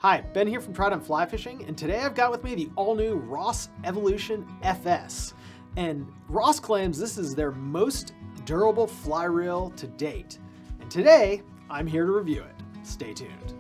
Hi, Ben here from Trident Fly Fishing, and today I've got with me the all-new Ross Evolution FS. And Ross claims this is their most durable fly reel to date. And today, I'm here to review it. Stay tuned.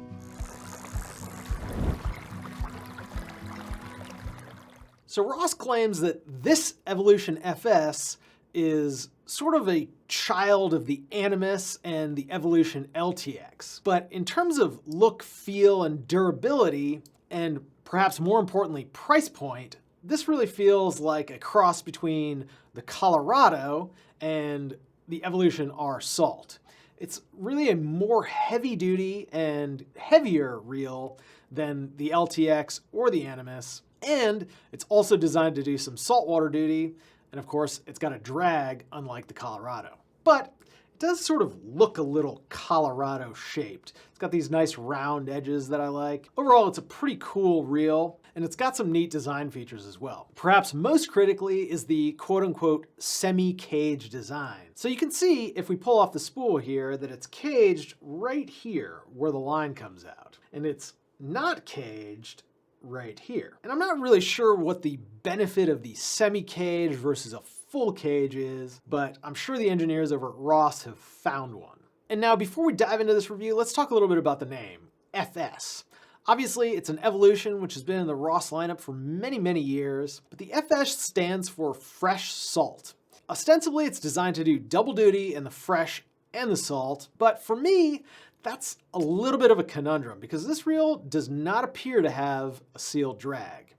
So Ross claims that this Evolution FS is sort of a child of the Animus and the Evolution LTX. But in terms of look, feel, and durability, and perhaps more importantly, price point, this really feels like a cross between the Colorado and the Evolution R Salt. It's really a more heavy-duty and heavier reel than the LTX or the Animus, and it's also designed to do some saltwater duty. And of course, it's got a drag unlike the Colorado. But it does sort of look a little Colorado shaped. It's got these nice round edges that I like. Overall, it's a pretty cool reel, and it's got some neat design features as well. Perhaps most critically is the quote-unquote semi-cage design. So you can see, if we pull off the spool here, that it's caged right here where the line comes out. And it's not caged right here. And I'm not really sure what the benefit of the semi-cage versus a full cage is, but I'm sure the engineers over at Ross have found one. And now before we dive into this review, let's talk a little bit about the name, FS. Obviously, it's an Evolution which has been in the Ross lineup for many, many years, but the FS stands for fresh salt. Ostensibly, it's designed to do double duty in the fresh and the salt, but for me, that's a little bit of a conundrum because this reel does not appear to have a sealed drag.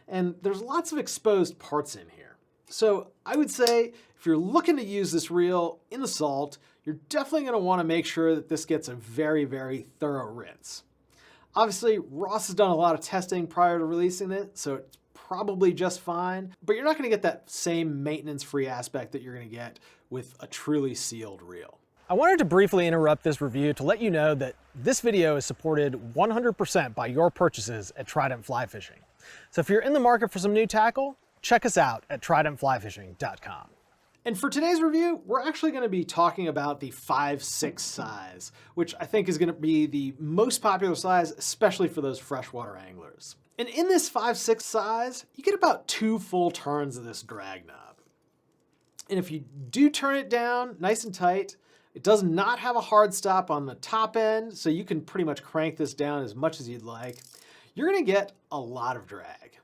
And there's lots of exposed parts in here. So I would say if you're looking to use this reel in the salt, you're definitely going to want to make sure that this gets a very, very thorough rinse. Obviously, Ross has done a lot of testing prior to releasing it, so it's probably just fine, but you're not going to get that same maintenance-free aspect that you're going to get with a truly sealed reel. I wanted to briefly interrupt this review to let you know that this video is supported 100% by your purchases at Trident Fly Fishing. So if you're in the market for some new tackle, check us out at tridentflyfishing.com. And for today's review, we're actually going to be talking about the 5/6 size, which I think is going to be the most popular size, especially for those freshwater anglers. And in this 5/6 size, you get about 2 full turns of this drag knob. And if you do turn it down nice and tight, it does not have a hard stop on the top end, so you can pretty much crank this down as much as you'd like. You're gonna get a lot of drag.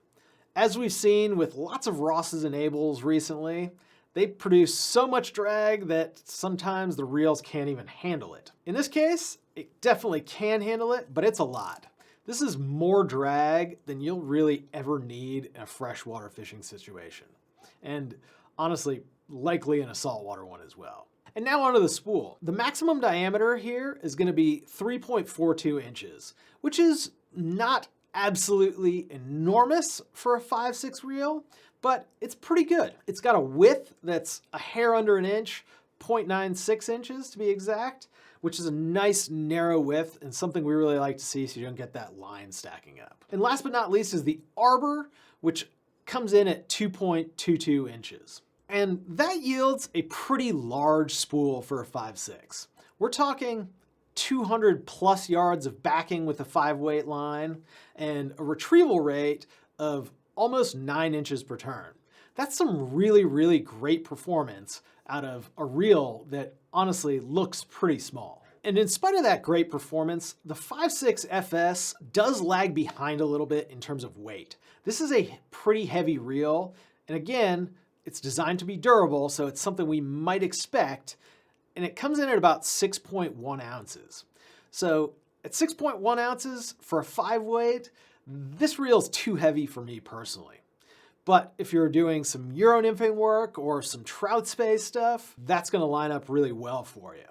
As we've seen with lots of Rosses and Abels recently, they produce so much drag that sometimes the reels can't even handle it. In this case, it definitely can handle it, but it's a lot. This is more drag than you'll really ever need in a freshwater fishing situation. And honestly, likely in a saltwater one as well. And now onto the spool. The maximum diameter here is going to be 3.42 inches, which is not absolutely enormous for a 5/6 reel, but it's pretty good. It's got a width that's a hair under an inch, 0.96 inches to be exact, which is a nice narrow width and something we really like to see so you don't get that line stacking up. And last but not least is the arbor, which comes in at 2.22 inches. And that yields a pretty large spool for a 5/6. We're talking 200 plus yards of backing with a 5-weight line and a retrieval rate of almost 9 inches per turn. That's some really, really great performance out of a reel that honestly looks pretty small. And in spite of that great performance, the 5/6 FS does lag behind a little bit in terms of weight. This is a pretty heavy reel, and again, it's designed to be durable, so it's something we might expect, and it comes in at about 6.1 ounces. So at 6.1 ounces for a 5-weight, this reel's too heavy for me personally. But if you're doing some Euro nymphing work or some trout space stuff, that's gonna line up really well for you.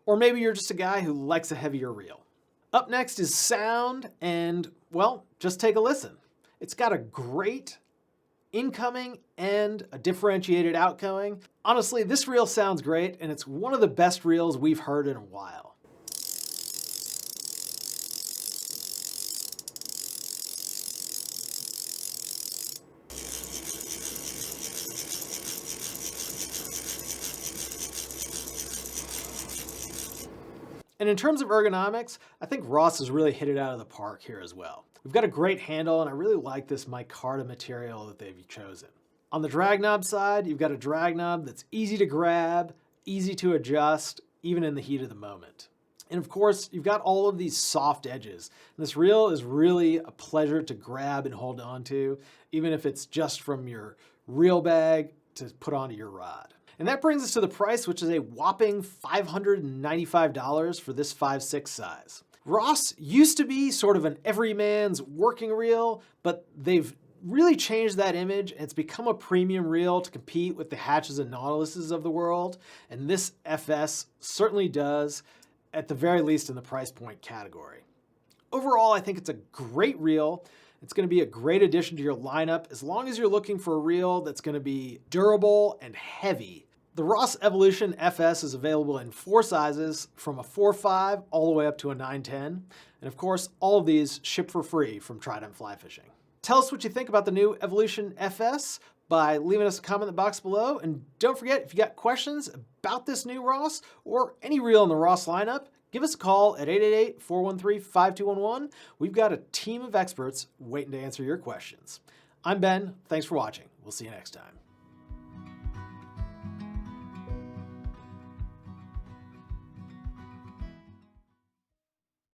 Or maybe you're just a guy who likes a heavier reel. Up next is sound, and well, just take a listen. It's got a great incoming and a differentiated outgoing. Honestly, this reel sounds great, and it's one of the best reels we've heard in a while. And in terms of ergonomics, I think Ross has really hit it out of the park here as well. We've got a great handle, and I really like this micarta material that they've chosen. On the drag knob side, you've got a drag knob that's easy to grab, easy to adjust, even in the heat of the moment. And of course, you've got all of these soft edges. And this reel is really a pleasure to grab and hold on to, even if it's just from your reel bag to put onto your rod. And that brings us to the price, which is a whopping $595 for this 5/6 size. Ross used to be sort of an everyman's working reel, but they've really changed that image, and it's become a premium reel to compete with the Hatches and Nautiluses of the world. And this FS certainly does, at the very least in the price point category. Overall, I think it's a great reel. It's going to be a great addition to your lineup as long as you're looking for a reel that's going to be durable and heavy. The Ross Evolution FS is available in 4 sizes, from a 4.5 all the way up to a 9.10. And of course, all of these ship for free from Trident Fly Fishing. Tell us what you think about the new Evolution FS by leaving us a comment in the box below. And don't forget, if you got questions about this new Ross or any reel in the Ross lineup, give us a call at 888-413-5211. We've got a team of experts waiting to answer your questions. I'm Ben. Thanks for watching. We'll see you next time.